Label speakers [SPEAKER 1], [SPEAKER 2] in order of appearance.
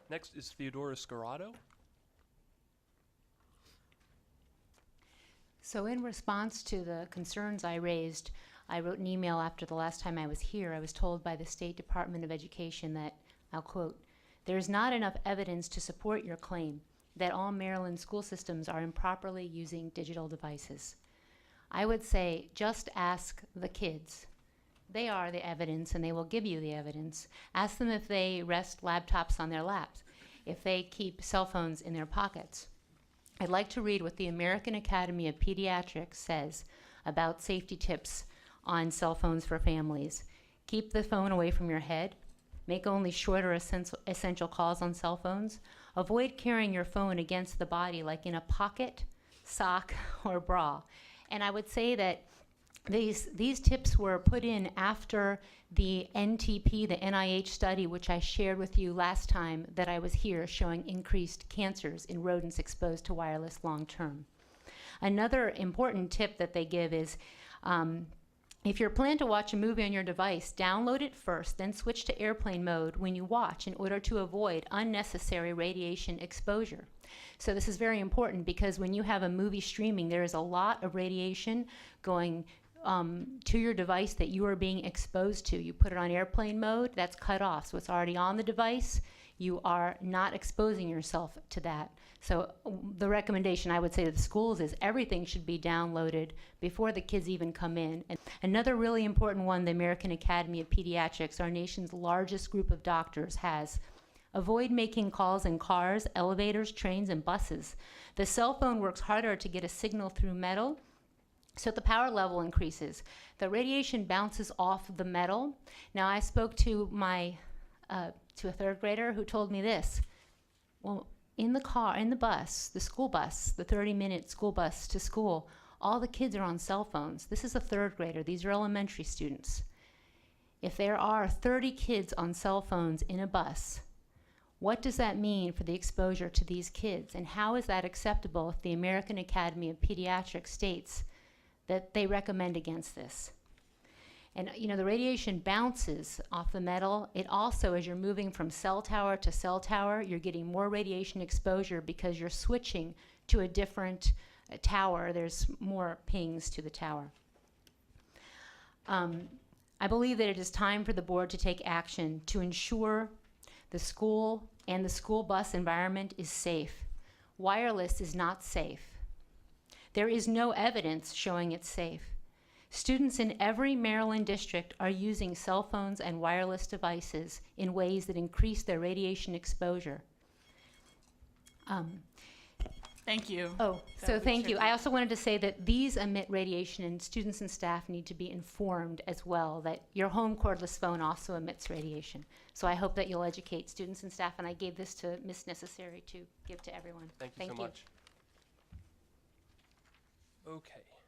[SPEAKER 1] Next is Theodora Scarrato.
[SPEAKER 2] So in response to the concerns I raised, I wrote an email after the last time I was here. I was told by the State Department of Education that, I'll quote, "There is not enough evidence to support your claim that all Maryland school systems are improperly using digital devices." I would say just ask the kids. They are the evidence and they will give you the evidence. Ask them if they rest laptops on their laps, if they keep cell phones in their pockets. I'd like to read what the American Academy of Pediatrics says about safety tips on cell phones for families. Keep the phone away from your head. Make only shorter essential calls on cell phones. Avoid carrying your phone against the body like in a pocket, sock, or bra. And I would say that these tips were put in after the NTP, the NIH study, which I shared with you last time that I was here, showing increased cancers in rodents exposed to wireless long term. Another important tip that they give is if you're planning to watch a movie on your device, download it first, then switch to airplane mode when you watch in order to avoid unnecessary radiation exposure. So this is very important because when you have a movie streaming, there is a lot of radiation going to your device that you are being exposed to. You put it on airplane mode, that's cut off. So it's already on the device. You are not exposing yourself to that. So the recommendation I would say to the schools is everything should be downloaded before the kids even come in. And another really important one, the American Academy of Pediatrics, our nation's largest group of doctors, has: avoid making calls in cars, elevators, trains, and buses. The cell phone works harder to get a signal through metal, so the power level increases. The radiation bounces off the metal. Now, I spoke to to a third grader who told me this. Well, in the bus, the school bus, the 30-minute school bus to school, all the kids are on cell phones. This is a third grader. These are elementary students. If there are 30 kids on cell phones in a bus, what does that mean for the exposure to these kids? And how is that acceptable if the American Academy of Pediatrics states that they recommend against this? And the radiation bounces off the metal. It also, as you're moving from cell tower to cell tower, you're getting more radiation exposure because you're switching to a different tower. There's more pings to the tower. I believe that it is time for the board to take action to ensure the school and the school bus environment is safe. Wireless is not safe. There is no evidence showing it's safe. Students in every Maryland district are using cell phones and wireless devices in ways that increase their radiation exposure.
[SPEAKER 3] Thank you.
[SPEAKER 2] Oh, so thank you. I also wanted to say that these emit radiation and students and staff need to be informed as well that your home cordless phone also emits radiation. So I hope that you'll educate students and staff, and I gave this to Ms. Necessary to give to everyone.
[SPEAKER 1] Thank you so much. Okay.